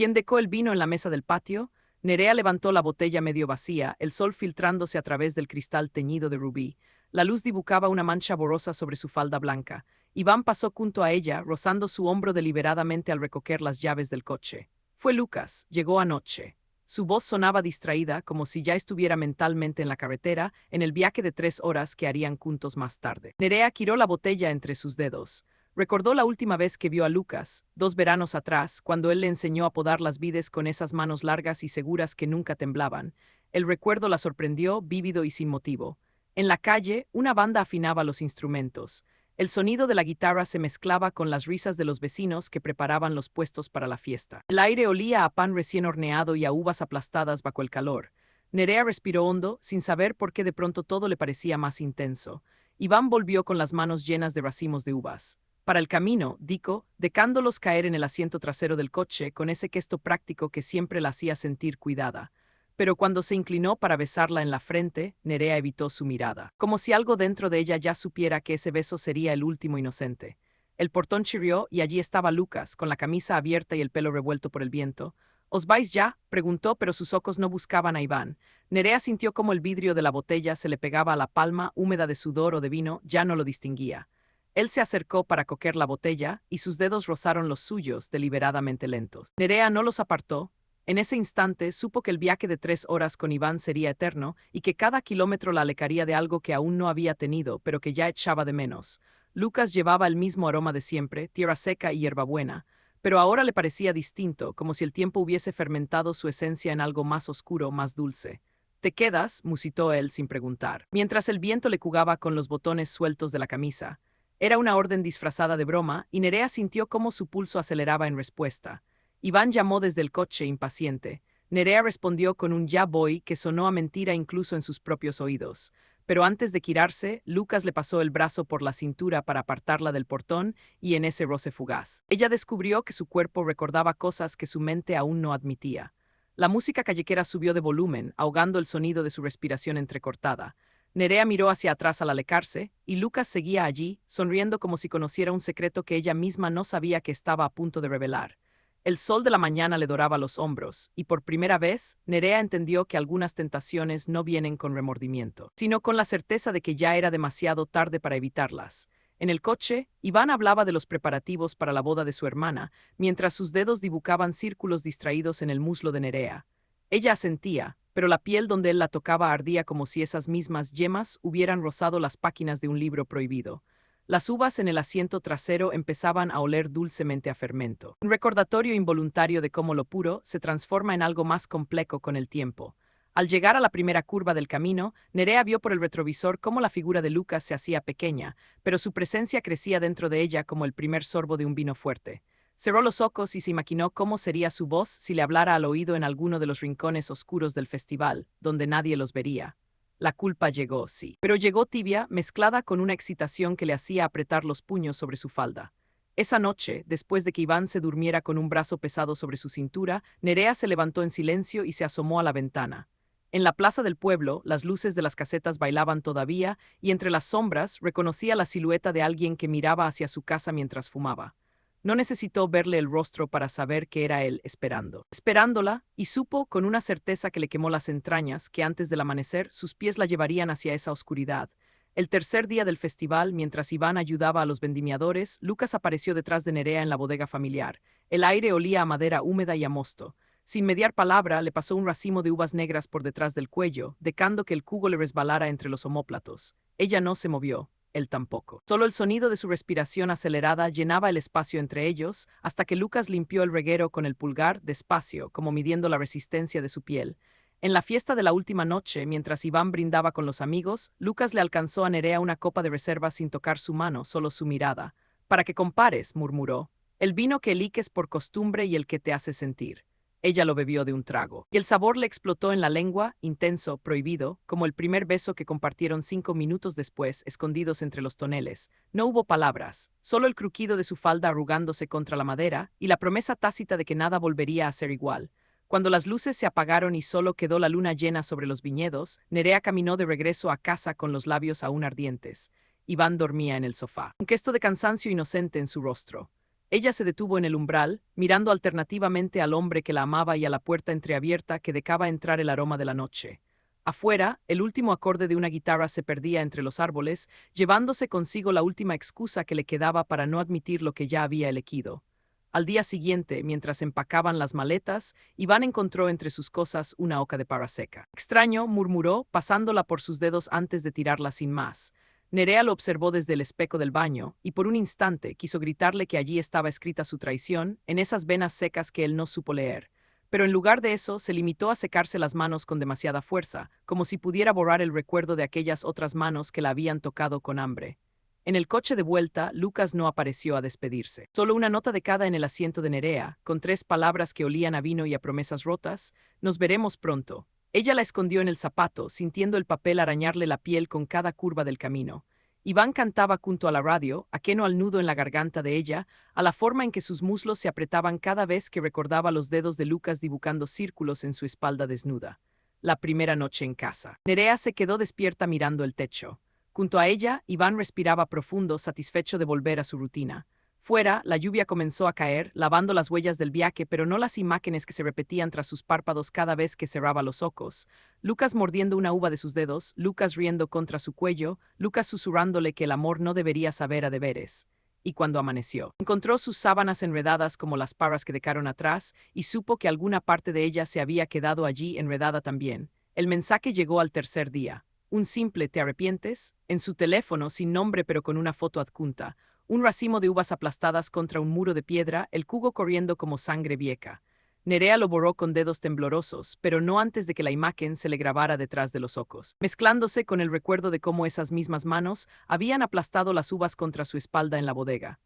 ¿Quién decó el vino en la mesa del patio? Nerea levantó la botella medio vacía, el sol filtrándose a través del cristal teñido de rubí. La luz dibujaba una mancha borrosa sobre su falda blanca. Iván pasó junto a ella, rozando su hombro deliberadamente al recoger las llaves del coche. Fue Lucas, llegó anoche. Su voz sonaba distraída, como si ya estuviera mentalmente en la carretera, en el viaje de 3 horas que harían juntos más tarde. Nerea giró la botella entre sus dedos. Recordó la última vez que vio a Lucas, 2 veranos atrás, cuando él le enseñó a podar las vides con esas manos largas y seguras que nunca temblaban. El recuerdo la sorprendió, vívido y sin motivo. En la calle, una banda afinaba los instrumentos. El sonido de la guitarra se mezclaba con las risas de los vecinos que preparaban los puestos para la fiesta. El aire olía a pan recién horneado y a uvas aplastadas bajo el calor. Nerea respiró hondo, sin saber por qué de pronto todo le parecía más intenso. Iván volvió con las manos llenas de racimos de uvas. Para el camino, dijo, dejándolos caer en el asiento trasero del coche con ese gesto práctico que siempre la hacía sentir cuidada. Pero cuando se inclinó para besarla en la frente, Nerea evitó su mirada, como si algo dentro de ella ya supiera que ese beso sería el último inocente. El portón chirrió y allí estaba Lucas, con la camisa abierta y el pelo revuelto por el viento. ¿Os vais ya?, preguntó, pero sus ojos no buscaban a Iván. Nerea sintió como el vidrio de la botella se le pegaba a la palma, húmeda de sudor o de vino, ya no lo distinguía. Él se acercó para coger la botella, y sus dedos rozaron los suyos, deliberadamente lentos. Nerea no los apartó. En ese instante supo que el viaje de 3 horas con Iván sería eterno, y que cada kilómetro la alejaría de algo que aún no había tenido, pero que ya echaba de menos. Lucas llevaba el mismo aroma de siempre, tierra seca y hierbabuena, pero ahora le parecía distinto, como si el tiempo hubiese fermentado su esencia en algo más oscuro, más dulce. «¿Te quedas?», musitó él sin preguntar, mientras el viento le jugaba con los botones sueltos de la camisa. Era una orden disfrazada de broma, y Nerea sintió cómo su pulso aceleraba en respuesta. Iván llamó desde el coche, impaciente. Nerea respondió con un «ya voy» que sonó a mentira incluso en sus propios oídos. Pero antes de girarse, Lucas le pasó el brazo por la cintura para apartarla del portón, y en ese roce fugaz, ella descubrió que su cuerpo recordaba cosas que su mente aún no admitía. La música callejera subió de volumen, ahogando el sonido de su respiración entrecortada. Nerea miró hacia atrás al alejarse, y Lucas seguía allí, sonriendo como si conociera un secreto que ella misma no sabía que estaba a punto de revelar. El sol de la mañana le doraba los hombros, y por primera vez, Nerea entendió que algunas tentaciones no vienen con remordimiento, sino con la certeza de que ya era demasiado tarde para evitarlas. En el coche, Iván hablaba de los preparativos para la boda de su hermana, mientras sus dedos dibujaban círculos distraídos en el muslo de Nerea. Ella asentía, pero la piel donde él la tocaba ardía como si esas mismas yemas hubieran rozado las páginas de un libro prohibido. Las uvas en el asiento trasero empezaban a oler dulcemente a fermento. Un recordatorio involuntario de cómo lo puro se transforma en algo más complejo con el tiempo. Al llegar a la primera curva del camino, Nerea vio por el retrovisor cómo la figura de Lucas se hacía pequeña, pero su presencia crecía dentro de ella como el primer sorbo de un vino fuerte. Cerró los ojos y se imaginó cómo sería su voz si le hablara al oído en alguno de los rincones oscuros del festival, donde nadie los vería. La culpa llegó, sí, pero llegó tibia, mezclada con una excitación que le hacía apretar los puños sobre su falda. Esa noche, después de que Iván se durmiera con un brazo pesado sobre su cintura, Nerea se levantó en silencio y se asomó a la ventana. En la plaza del pueblo, las luces de las casetas bailaban todavía, y entre las sombras reconocía la silueta de alguien que miraba hacia su casa mientras fumaba. No necesitó verle el rostro para saber que era él esperándola, y supo con una certeza que le quemó las entrañas que antes del amanecer sus pies la llevarían hacia esa oscuridad. El tercer día del festival, mientras Iván ayudaba a los vendimiadores, Lucas apareció detrás de Nerea en la bodega familiar. El aire olía a madera húmeda y a mosto. Sin mediar palabra, le pasó un racimo de uvas negras por detrás del cuello, dejando que el jugo le resbalara entre los omóplatos. Ella no se movió. Él tampoco. Solo el sonido de su respiración acelerada llenaba el espacio entre ellos, hasta que Lucas limpió el reguero con el pulgar, despacio, como midiendo la resistencia de su piel. En la fiesta de la última noche, mientras Iván brindaba con los amigos, Lucas le alcanzó a Nerea una copa de reserva sin tocar su mano, solo su mirada. «Para que compares», murmuró. «El vino que eliges por costumbre y el que te hace sentir». Ella lo bebió de un trago, y el sabor le explotó en la lengua, intenso, prohibido, como el primer beso que compartieron 5 minutos después, escondidos entre los toneles. No hubo palabras, solo el crujido de su falda arrugándose contra la madera, y la promesa tácita de que nada volvería a ser igual. Cuando las luces se apagaron y solo quedó la luna llena sobre los viñedos, Nerea caminó de regreso a casa con los labios aún ardientes. Iván dormía en el sofá, un gesto de cansancio inocente en su rostro. Ella se detuvo en el umbral, mirando alternativamente al hombre que la amaba y a la puerta entreabierta que dejaba entrar el aroma de la noche. Afuera, el último acorde de una guitarra se perdía entre los árboles, llevándose consigo la última excusa que le quedaba para no admitir lo que ya había elegido. Al día siguiente, mientras empacaban las maletas, Iván encontró entre sus cosas una hoja de parra seca. Extraño, murmuró, pasándola por sus dedos antes de tirarla sin más. Nerea lo observó desde el espejo del baño, y por un instante quiso gritarle que allí estaba escrita su traición, en esas venas secas que él no supo leer. Pero en lugar de eso, se limitó a secarse las manos con demasiada fuerza, como si pudiera borrar el recuerdo de aquellas otras manos que la habían tocado con hambre. En el coche de vuelta, Lucas no apareció a despedirse. Solo una nota dejada en el asiento de Nerea, con 3 palabras que olían a vino y a promesas rotas: «Nos veremos pronto». Ella la escondió en el zapato, sintiendo el papel arañarle la piel con cada curva del camino. Iván cantaba junto a la radio, ajeno al nudo en la garganta de ella, a la forma en que sus muslos se apretaban cada vez que recordaba los dedos de Lucas dibujando círculos en su espalda desnuda. La primera noche en casa. Nerea se quedó despierta mirando el techo. Junto a ella, Iván respiraba profundo, satisfecho de volver a su rutina. Fuera, la lluvia comenzó a caer, lavando las huellas del viaje, pero no las imágenes que se repetían tras sus párpados cada vez que cerraba los ojos. Lucas mordiendo una uva de sus dedos, Lucas riendo contra su cuello, Lucas susurrándole que el amor no debería saber a deberes. Y cuando amaneció, encontró sus sábanas enredadas como las parras que dejaron atrás, y supo que alguna parte de ella se había quedado allí enredada también. El mensaje llegó al tercer día. Un simple «¿te arrepientes?», en su teléfono, sin nombre pero con una foto adjunta. Un racimo de uvas aplastadas contra un muro de piedra, el jugo corriendo como sangre vieja. Nerea lo borró con dedos temblorosos, pero no antes de que la imagen se le grabara detrás de los ojos, mezclándose con el recuerdo de cómo esas mismas manos habían aplastado las uvas contra su espalda en la bodega.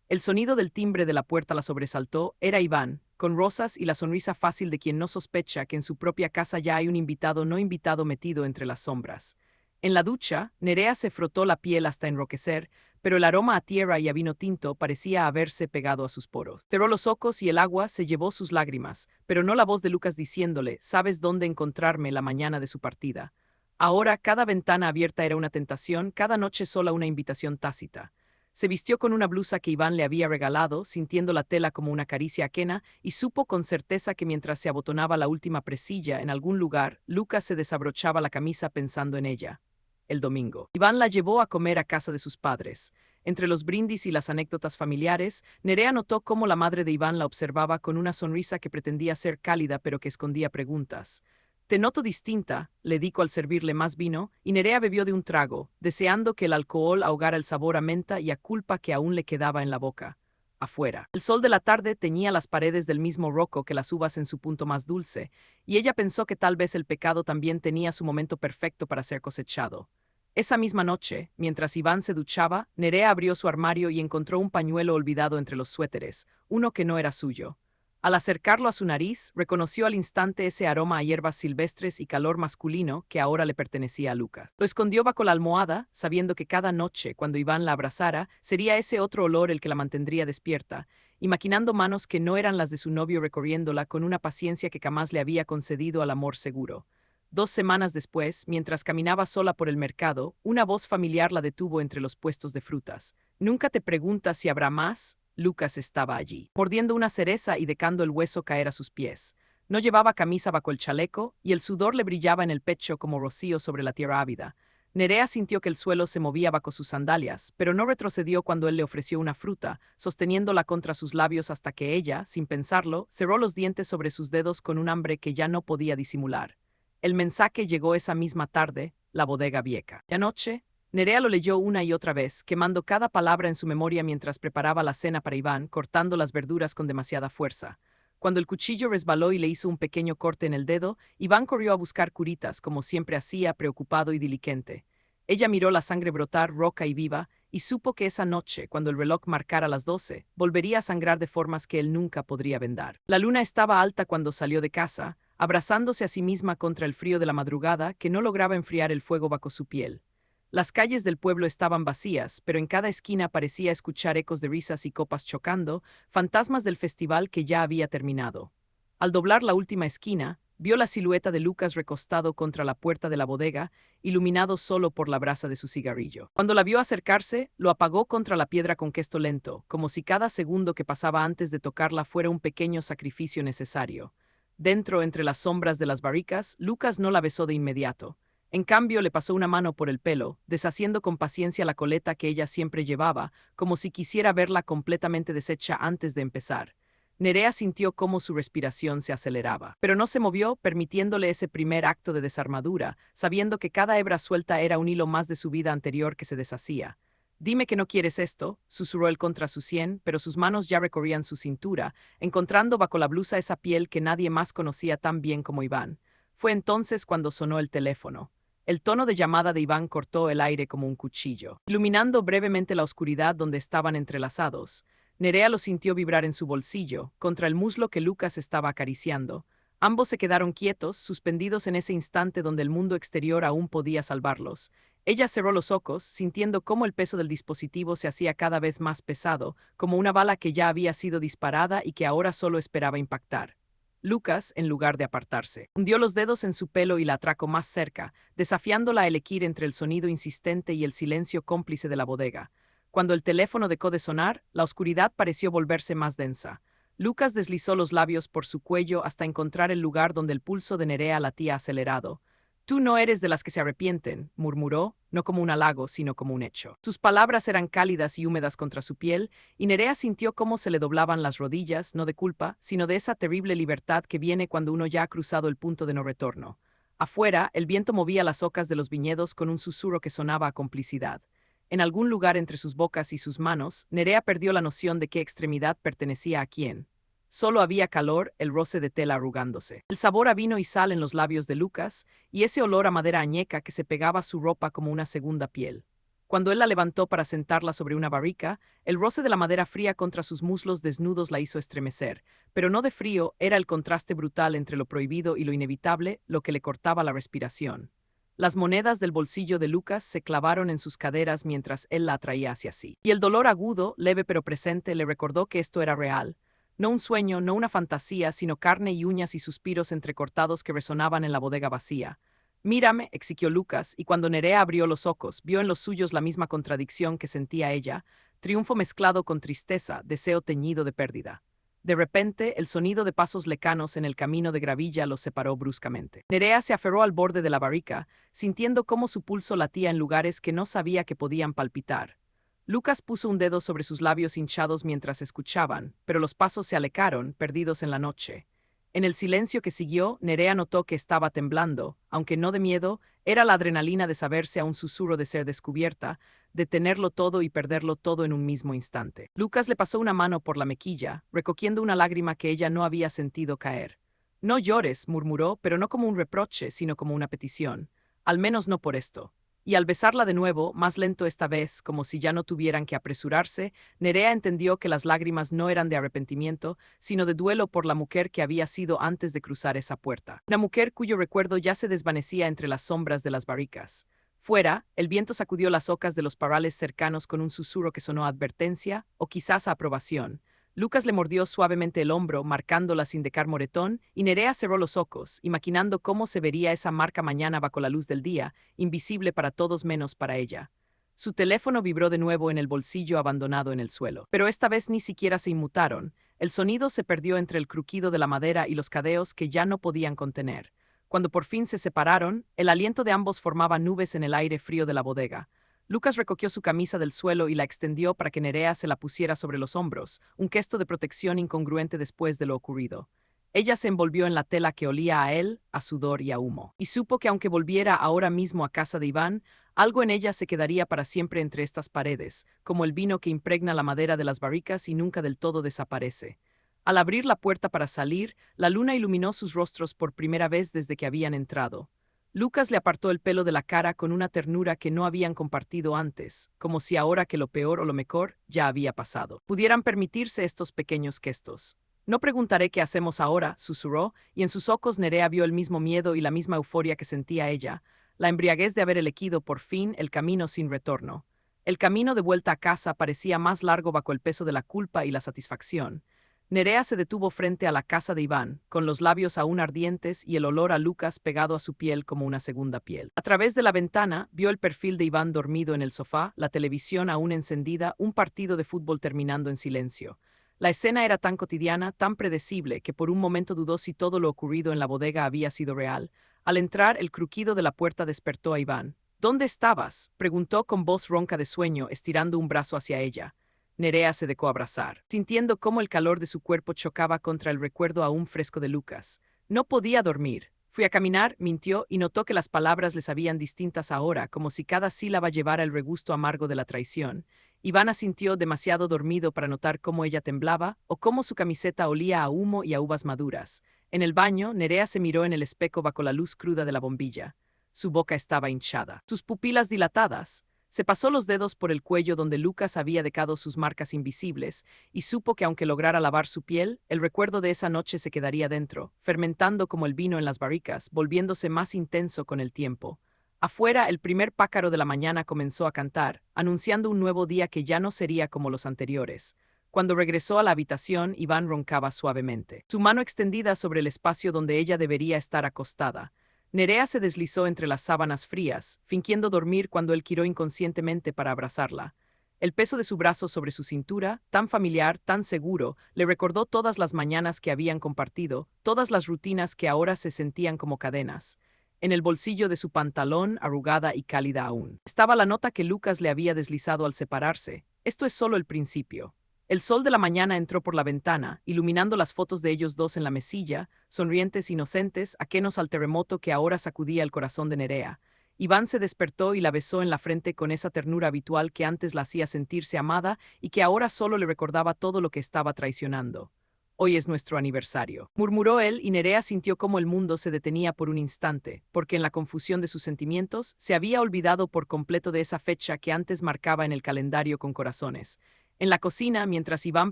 El sonido del timbre de la puerta la sobresaltó. Era Iván, con rosas y la sonrisa fácil de quien no sospecha que en su propia casa ya hay un invitado no invitado metido entre las sombras. En la ducha, Nerea se frotó la piel hasta enroquecer, pero el aroma a tierra y a vino tinto parecía haberse pegado a sus poros. Cerró los ojos y el agua se llevó sus lágrimas, pero no la voz de Lucas diciéndole: «¿Sabes dónde encontrarme?», la mañana de su partida. Ahora cada ventana abierta era una tentación, cada noche sola una invitación tácita. Se vistió con una blusa que Iván le había regalado, sintiendo la tela como una caricia ajena, y supo con certeza que mientras se abotonaba la última presilla en algún lugar, Lucas se desabrochaba la camisa pensando en ella. El domingo, Iván la llevó a comer a casa de sus padres. Entre los brindis y las anécdotas familiares, Nerea notó cómo la madre de Iván la observaba con una sonrisa que pretendía ser cálida pero que escondía preguntas. «Te noto distinta», le dijo al servirle más vino, y Nerea bebió de un trago, deseando que el alcohol ahogara el sabor a menta y a culpa que aún le quedaba en la boca. Afuera, el sol de la tarde teñía las paredes del mismo roco que las uvas en su punto más dulce, y ella pensó que tal vez el pecado también tenía su momento perfecto para ser cosechado. Esa misma noche, mientras Iván se duchaba, Nerea abrió su armario y encontró un pañuelo olvidado entre los suéteres, uno que no era suyo. Al acercarlo a su nariz, reconoció al instante ese aroma a hierbas silvestres y calor masculino que ahora le pertenecía a Lucas. Lo escondió bajo la almohada, sabiendo que cada noche, cuando Iván la abrazara, sería ese otro olor el que la mantendría despierta, y maquinando manos que no eran las de su novio recorriéndola con una paciencia que jamás le había concedido al amor seguro. 2 semanas después, mientras caminaba sola por el mercado, una voz familiar la detuvo entre los puestos de frutas. «¿Nunca te preguntas si habrá más?». Lucas estaba allí, mordiendo una cereza y dejando el hueso caer a sus pies. No llevaba camisa bajo el chaleco, y el sudor le brillaba en el pecho como rocío sobre la tierra ávida. Nerea sintió que el suelo se movía bajo sus sandalias, pero no retrocedió cuando él le ofreció una fruta, sosteniéndola contra sus labios hasta que ella, sin pensarlo, cerró los dientes sobre sus dedos con un hambre que ya no podía disimular. El mensaje llegó esa misma tarde, la bodega vieja. De anoche, Nerea lo leyó una y otra vez, quemando cada palabra en su memoria mientras preparaba la cena para Iván, cortando las verduras con demasiada fuerza. Cuando el cuchillo resbaló y le hizo un pequeño corte en el dedo, Iván corrió a buscar curitas, como siempre hacía, preocupado y diligente. Ella miró la sangre brotar roca y viva, y supo que esa noche, cuando el reloj marcara las 12, volvería a sangrar de formas que él nunca podría vendar. La luna estaba alta cuando salió de casa, abrazándose a sí misma contra el frío de la madrugada que no lograba enfriar el fuego bajo su piel. Las calles del pueblo estaban vacías, pero en cada esquina parecía escuchar ecos de risas y copas chocando, fantasmas del festival que ya había terminado. Al doblar la última esquina, vio la silueta de Lucas recostado contra la puerta de la bodega, iluminado solo por la brasa de su cigarrillo. Cuando la vio acercarse, lo apagó contra la piedra con gesto lento, como si cada segundo que pasaba antes de tocarla fuera un pequeño sacrificio necesario. Dentro, entre las sombras de las barricas, Lucas no la besó de inmediato. En cambio, le pasó una mano por el pelo, deshaciendo con paciencia la coleta que ella siempre llevaba, como si quisiera verla completamente deshecha antes de empezar. Nerea sintió cómo su respiración se aceleraba, pero no se movió, permitiéndole ese primer acto de desarmadura, sabiendo que cada hebra suelta era un hilo más de su vida anterior que se deshacía. «Dime que no quieres esto», susurró él contra su sien, pero sus manos ya recorrían su cintura, encontrando bajo la blusa esa piel que nadie más conocía tan bien como Iván. Fue entonces cuando sonó el teléfono. El tono de llamada de Iván cortó el aire como un cuchillo, iluminando brevemente la oscuridad donde estaban entrelazados. Nerea lo sintió vibrar en su bolsillo, contra el muslo que Lucas estaba acariciando. Ambos se quedaron quietos, suspendidos en ese instante donde el mundo exterior aún podía salvarlos. Ella cerró los ojos, sintiendo cómo el peso del dispositivo se hacía cada vez más pesado, como una bala que ya había sido disparada y que ahora solo esperaba impactar. Lucas, en lugar de apartarse, hundió los dedos en su pelo y la atracó más cerca, desafiándola a elegir entre el sonido insistente y el silencio cómplice de la bodega. Cuando el teléfono dejó de sonar, la oscuridad pareció volverse más densa. Lucas deslizó los labios por su cuello hasta encontrar el lugar donde el pulso de Nerea latía acelerado. «Tú no eres de las que se arrepienten», murmuró, no como un halago, sino como un hecho. Sus palabras eran cálidas y húmedas contra su piel, y Nerea sintió cómo se le doblaban las rodillas, no de culpa, sino de esa terrible libertad que viene cuando uno ya ha cruzado el punto de no retorno. Afuera, el viento movía las ocas de los viñedos con un susurro que sonaba a complicidad. En algún lugar entre sus bocas y sus manos, Nerea perdió la noción de qué extremidad pertenecía a quién. Solo había calor, el roce de tela arrugándose, el sabor a vino y sal en los labios de Lucas, y ese olor a madera añeca que se pegaba a su ropa como una segunda piel. Cuando él la levantó para sentarla sobre una barrica, el roce de la madera fría contra sus muslos desnudos la hizo estremecer, pero no de frío, era el contraste brutal entre lo prohibido y lo inevitable, lo que le cortaba la respiración. Las monedas del bolsillo de Lucas se clavaron en sus caderas mientras él la atraía hacia sí, y el dolor agudo, leve pero presente, le recordó que esto era real. No un sueño, no una fantasía, sino carne y uñas y suspiros entrecortados que resonaban en la bodega vacía. «Mírame», exigió Lucas, y cuando Nerea abrió los ojos, vio en los suyos la misma contradicción que sentía ella, triunfo mezclado con tristeza, deseo teñido de pérdida. De repente, el sonido de pasos lecanos en el camino de gravilla los separó bruscamente. Nerea se aferró al borde de la barrica, sintiendo cómo su pulso latía en lugares que no sabía que podían palpitar. Lucas puso un dedo sobre sus labios hinchados mientras escuchaban, pero los pasos se alejaron, perdidos en la noche. En el silencio que siguió, Nerea notó que estaba temblando, aunque no de miedo, era la adrenalina de saberse a un susurro de ser descubierta, de tenerlo todo y perderlo todo en un mismo instante. Lucas le pasó una mano por la mejilla, recogiendo una lágrima que ella no había sentido caer. «No llores», murmuró, pero no como un reproche, sino como una petición. «Al menos no por esto». Y al besarla de nuevo, más lento esta vez, como si ya no tuvieran que apresurarse, Nerea entendió que las lágrimas no eran de arrepentimiento, sino de duelo por la mujer que había sido antes de cruzar esa puerta. Una mujer cuyo recuerdo ya se desvanecía entre las sombras de las barricas. Fuera, el viento sacudió las ocas de los parales cercanos con un susurro que sonó a advertencia, o quizás a aprobación. Lucas le mordió suavemente el hombro, marcándola sin dejar moretón, y Nerea cerró los ojos, imaginando cómo se vería esa marca mañana bajo la luz del día, invisible para todos menos para ella. Su teléfono vibró de nuevo en el bolsillo abandonado en el suelo, pero esta vez ni siquiera se inmutaron. El sonido se perdió entre el crujido de la madera y los cadeos que ya no podían contener. Cuando por fin se separaron, el aliento de ambos formaba nubes en el aire frío de la bodega. Lucas recogió su camisa del suelo y la extendió para que Nerea se la pusiera sobre los hombros, un gesto de protección incongruente después de lo ocurrido. Ella se envolvió en la tela que olía a él, a sudor y a humo, y supo que aunque volviera ahora mismo a casa de Iván, algo en ella se quedaría para siempre entre estas paredes, como el vino que impregna la madera de las barricas y nunca del todo desaparece. Al abrir la puerta para salir, la luna iluminó sus rostros por primera vez desde que habían entrado. Lucas le apartó el pelo de la cara con una ternura que no habían compartido antes, como si ahora que lo peor o lo mejor ya había pasado, pudieran permitirse estos pequeños gestos. «No preguntaré qué hacemos ahora», susurró, y en sus ojos Nerea vio el mismo miedo y la misma euforia que sentía ella, la embriaguez de haber elegido por fin el camino sin retorno. El camino de vuelta a casa parecía más largo bajo el peso de la culpa y la satisfacción. Nerea se detuvo frente a la casa de Iván, con los labios aún ardientes y el olor a Lucas pegado a su piel como una segunda piel. A través de la ventana, vio el perfil de Iván dormido en el sofá, la televisión aún encendida, un partido de fútbol terminando en silencio. La escena era tan cotidiana, tan predecible, que por un momento dudó si todo lo ocurrido en la bodega había sido real. Al entrar, el crujido de la puerta despertó a Iván. ¿Dónde estabas?, preguntó con voz ronca de sueño, estirando un brazo hacia ella. Nerea se dejó abrazar, sintiendo cómo el calor de su cuerpo chocaba contra el recuerdo aún fresco de Lucas. No podía dormir. Fui a caminar, mintió, y notó que las palabras le sabían distintas ahora, como si cada sílaba llevara el regusto amargo de la traición. Iván asintió, demasiado dormido para notar cómo ella temblaba, o cómo su camiseta olía a humo y a uvas maduras. En el baño, Nerea se miró en el espejo bajo la luz cruda de la bombilla. Su boca estaba hinchada, sus pupilas dilatadas. Se pasó los dedos por el cuello donde Lucas había dejado sus marcas invisibles, y supo que aunque lograra lavar su piel, el recuerdo de esa noche se quedaría dentro, fermentando como el vino en las barricas, volviéndose más intenso con el tiempo. Afuera, el primer pájaro de la mañana comenzó a cantar, anunciando un nuevo día que ya no sería como los anteriores. Cuando regresó a la habitación, Iván roncaba suavemente, su mano extendida sobre el espacio donde ella debería estar acostada. Nerea se deslizó entre las sábanas frías, fingiendo dormir cuando él giró inconscientemente para abrazarla. El peso de su brazo sobre su cintura, tan familiar, tan seguro, le recordó todas las mañanas que habían compartido, todas las rutinas que ahora se sentían como cadenas. En el bolsillo de su pantalón, arrugada y cálida aún, estaba la nota que Lucas le había deslizado al separarse. Esto es solo el principio. El sol de la mañana entró por la ventana, iluminando las fotos de ellos dos en la mesilla, sonrientes, inocentes, ajenos al terremoto que ahora sacudía el corazón de Nerea. Iván se despertó y la besó en la frente con esa ternura habitual que antes la hacía sentirse amada y que ahora solo le recordaba todo lo que estaba traicionando. Hoy es nuestro aniversario, murmuró él, y Nerea sintió cómo el mundo se detenía por un instante, porque en la confusión de sus sentimientos se había olvidado por completo de esa fecha que antes marcaba en el calendario con corazones. En la cocina, mientras Iván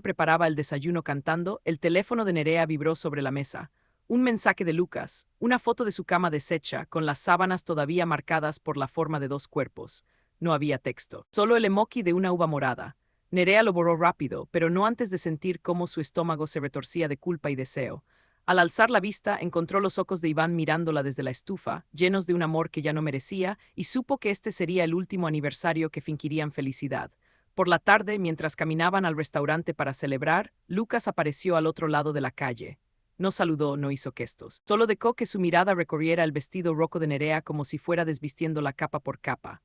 preparaba el desayuno cantando, el teléfono de Nerea vibró sobre la mesa. Un mensaje de Lucas, una foto de su cama deshecha, con las sábanas todavía marcadas por la forma de dos cuerpos. No había texto, solo el emoji de una uva morada. Nerea lo borró rápido, pero no antes de sentir cómo su estómago se retorcía de culpa y deseo. Al alzar la vista, encontró los ojos de Iván mirándola desde la estufa, llenos de un amor que ya no merecía, y supo que este sería el último aniversario que fingirían felicidad. Por la tarde, mientras caminaban al restaurante para celebrar, Lucas apareció al otro lado de la calle. No saludó, no hizo gestos. Solo dejó que su mirada recorriera el vestido rojo de Nerea como si fuera desvistiéndola capa por capa.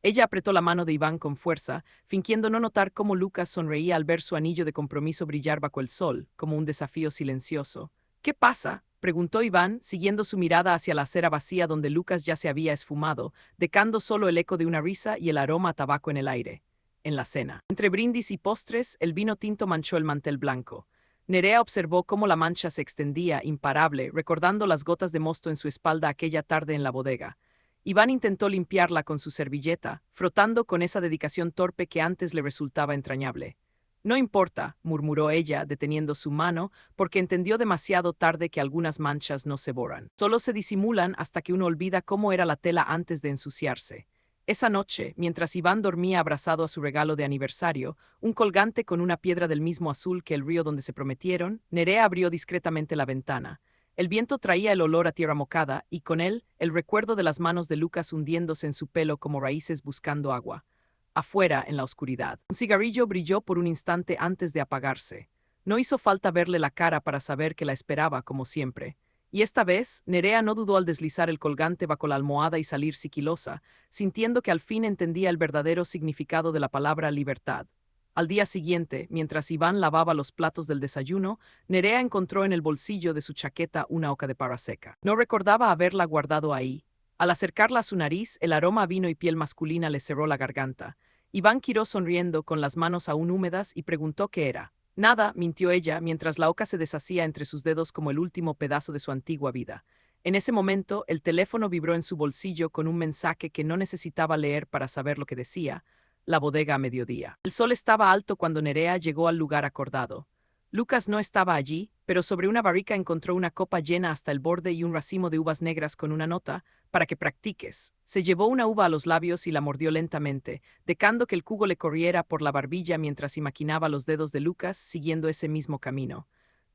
Ella apretó la mano de Iván con fuerza, fingiendo no notar cómo Lucas sonreía al ver su anillo de compromiso brillar bajo el sol, como un desafío silencioso. ¿Qué pasa?, preguntó Iván, siguiendo su mirada hacia la acera vacía donde Lucas ya se había esfumado, dejando solo el eco de una risa y el aroma a tabaco en el aire. En la cena, entre brindis y postres, el vino tinto manchó el mantel blanco. Nerea observó cómo la mancha se extendía, imparable, recordando las gotas de mosto en su espalda aquella tarde en la bodega. Iván intentó limpiarla con su servilleta, frotando con esa dedicación torpe que antes le resultaba entrañable. No importa, murmuró ella, deteniendo su mano, porque entendió demasiado tarde que algunas manchas no se borran. Solo se disimulan hasta que uno olvida cómo era la tela antes de ensuciarse. Esa noche, mientras Iván dormía abrazado a su regalo de aniversario, un colgante con una piedra del mismo azul que el río donde se prometieron, Nerea abrió discretamente la ventana. El viento traía el olor a tierra mojada y, con él, el recuerdo de las manos de Lucas hundiéndose en su pelo como raíces buscando agua. Afuera, en la oscuridad, un cigarrillo brilló por un instante antes de apagarse. No hizo falta verle la cara para saber que la esperaba, como siempre. Y esta vez, Nerea no dudó al deslizar el colgante bajo la almohada y salir sigilosa, sintiendo que al fin entendía el verdadero significado de la palabra libertad. Al día siguiente, mientras Iván lavaba los platos del desayuno, Nerea encontró en el bolsillo de su chaqueta una hoja de parra seca. No recordaba haberla guardado ahí. Al acercarla a su nariz, el aroma a vino y piel masculina le cerró la garganta. Iván giró sonriendo con las manos aún húmedas y preguntó qué era. Nada, mintió ella, mientras la hoja se deshacía entre sus dedos como el último pedazo de su antigua vida. En ese momento, el teléfono vibró en su bolsillo con un mensaje que no necesitaba leer para saber lo que decía: la bodega a mediodía. El sol estaba alto cuando Nerea llegó al lugar acordado. Lucas no estaba allí, pero sobre una barrica encontró una copa llena hasta el borde y un racimo de uvas negras con una nota: para que practiques. Se llevó una uva a los labios y la mordió lentamente, dejando que el jugo le corriera por la barbilla mientras imaginaba los dedos de Lucas siguiendo ese mismo camino.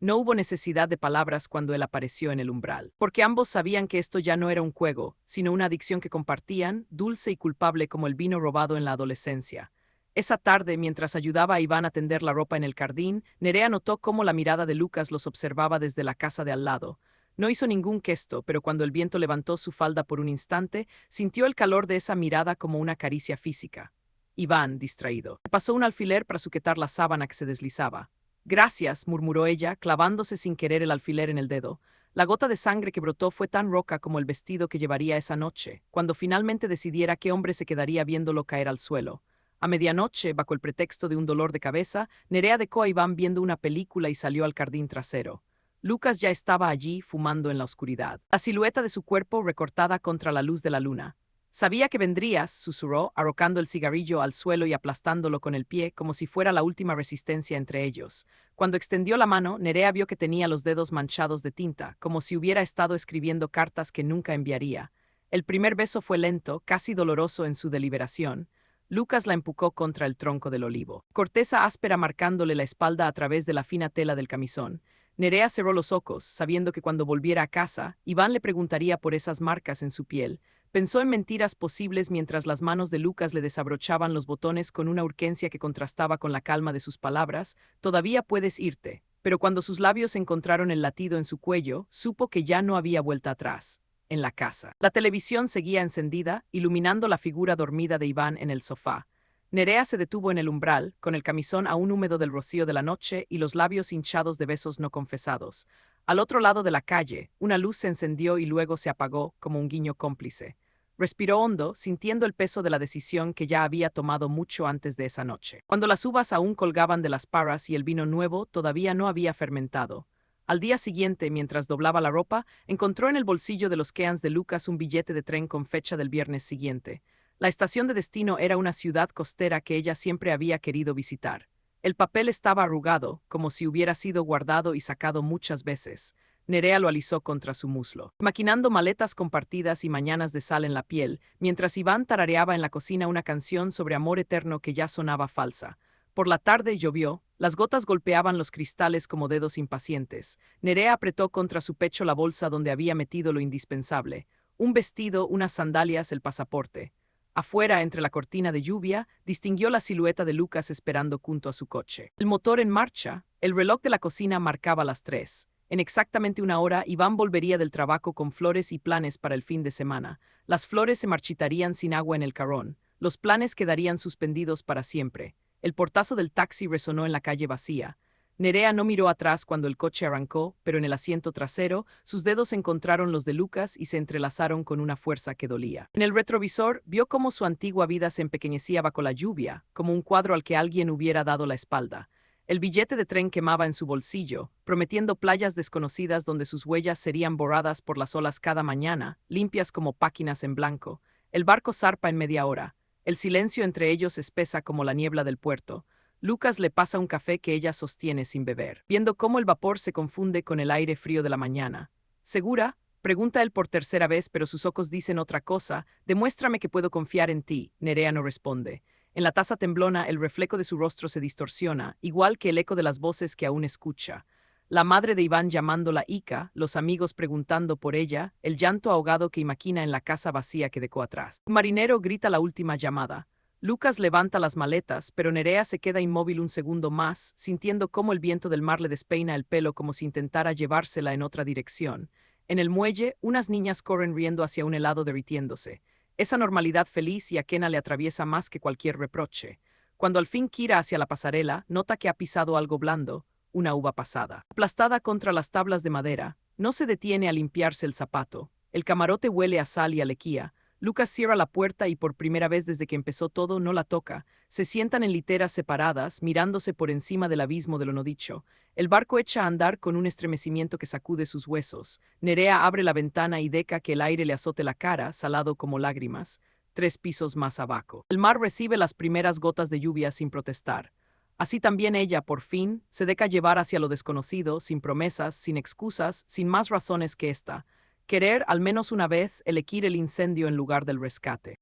No hubo necesidad de palabras cuando él apareció en el umbral, porque ambos sabían que esto ya no era un juego, sino una adicción que compartían, dulce y culpable como el vino robado en la adolescencia. Esa tarde, mientras ayudaba a Iván a tender la ropa en el jardín, Nerea notó cómo la mirada de Lucas los observaba desde la casa de al lado. No hizo ningún gesto, pero cuando el viento levantó su falda por un instante, sintió el calor de esa mirada como una caricia física. Iván, distraído, pasó un alfiler para sujetar la sábana que se deslizaba. Gracias, murmuró ella, clavándose sin querer el alfiler en el dedo. La gota de sangre que brotó fue tan roca como el vestido que llevaría esa noche, cuando finalmente decidiera qué hombre se quedaría viéndolo caer al suelo. A medianoche, bajo el pretexto de un dolor de cabeza, Nerea dejó a Iván viendo una película y salió al jardín trasero. Lucas ya estaba allí, fumando en la oscuridad, la silueta de su cuerpo recortada contra la luz de la luna. Sabía que vendrías, susurró, arrojando el cigarrillo al suelo y aplastándolo con el pie como si fuera la última resistencia entre ellos. Cuando extendió la mano, Nerea vio que tenía los dedos manchados de tinta, como si hubiera estado escribiendo cartas que nunca enviaría. El primer beso fue lento, casi doloroso en su deliberación. Lucas la empujó contra el tronco del olivo, corteza áspera marcándole la espalda a través de la fina tela del camisón. Nerea cerró los ojos, sabiendo que cuando volviera a casa, Iván le preguntaría por esas marcas en su piel. Pensó en mentiras posibles mientras las manos de Lucas le desabrochaban los botones con una urgencia que contrastaba con la calma de sus palabras. Todavía puedes irte. Pero cuando sus labios encontraron el latido en su cuello, supo que ya no había vuelta atrás. En la casa. La televisión seguía encendida, iluminando la figura dormida de Iván en el sofá. Nerea se detuvo en el umbral, con el camisón aún húmedo del rocío de la noche y los labios hinchados de besos no confesados. Al otro lado de la calle, una luz se encendió y luego se apagó, como un guiño cómplice. Respiró hondo, sintiendo el peso de la decisión que ya había tomado mucho antes de esa noche. Cuando las uvas aún colgaban de las parras y el vino nuevo todavía no había fermentado. Al día siguiente, mientras doblaba la ropa, encontró en el bolsillo de los Keans de Lucas un billete de tren con fecha del viernes siguiente. La estación de destino era una ciudad costera que ella siempre había querido visitar. El papel estaba arrugado, como si hubiera sido guardado y sacado muchas veces. Nerea lo alisó contra su muslo, maquinando maletas compartidas y mañanas de sal en la piel, mientras Iván tarareaba en la cocina una canción sobre amor eterno que ya sonaba falsa. Por la tarde llovió, las gotas golpeaban los cristales como dedos impacientes. Nerea apretó contra su pecho la bolsa donde había metido lo indispensable: un vestido, unas sandalias, el pasaporte. Afuera, entre la cortina de lluvia, distinguió la silueta de Lucas esperando junto a su coche. El motor en marcha, el reloj de la cocina marcaba las 3. En exactamente una hora, Iván volvería del trabajo con flores y planes para el fin de semana. Las flores se marchitarían sin agua en el carrón. Los planes quedarían suspendidos para siempre. El portazo del taxi resonó en la calle vacía. Nerea no miró atrás cuando el coche arrancó, pero en el asiento trasero, sus dedos encontraron los de Lucas y se entrelazaron con una fuerza que dolía. En el retrovisor, vio cómo su antigua vida se empequeñecía bajo la lluvia, como un cuadro al que alguien hubiera dado la espalda. El billete de tren quemaba en su bolsillo, prometiendo playas desconocidas donde sus huellas serían borradas por las olas cada mañana, limpias como páginas en blanco. El barco zarpa en media hora. El silencio entre ellos espesa como la niebla del puerto. Lucas le pasa un café que ella sostiene sin beber, viendo cómo el vapor se confunde con el aire frío de la mañana. ¿Segura? Pregunta él por tercera vez, pero sus ojos dicen otra cosa. Demuéstrame que puedo confiar en ti. Nerea no responde. En la taza temblona, el reflejo de su rostro se distorsiona, igual que el eco de las voces que aún escucha. La madre de Iván llamándola Ica, los amigos preguntando por ella, el llanto ahogado que imagina en la casa vacía que dejó atrás. Un marinero grita la última llamada. Lucas levanta las maletas, pero Nerea se queda inmóvil un segundo más, sintiendo cómo el viento del mar le despeina el pelo como si intentara llevársela en otra dirección. En el muelle, unas niñas corren riendo hacia un helado derritiéndose. Esa normalidad feliz y ajena le atraviesa más que cualquier reproche. Cuando al fin gira hacia la pasarela, nota que ha pisado algo blando, una uva pasada. Aplastada contra las tablas de madera, no se detiene a limpiarse el zapato. El camarote huele a sal y a lequía. Lucas cierra la puerta y por primera vez desde que empezó todo no la toca. Se sientan en literas separadas, mirándose por encima del abismo de lo no dicho. El barco echa a andar con un estremecimiento que sacude sus huesos. Nerea abre la ventana y deja que el aire le azote la cara, salado como lágrimas. 3 pisos más abajo. El mar recibe las primeras gotas de lluvia sin protestar. Así también ella, por fin, se deja llevar hacia lo desconocido, sin promesas, sin excusas, sin más razones que esta: querer, al menos una vez, elegir el incendio en lugar del rescate.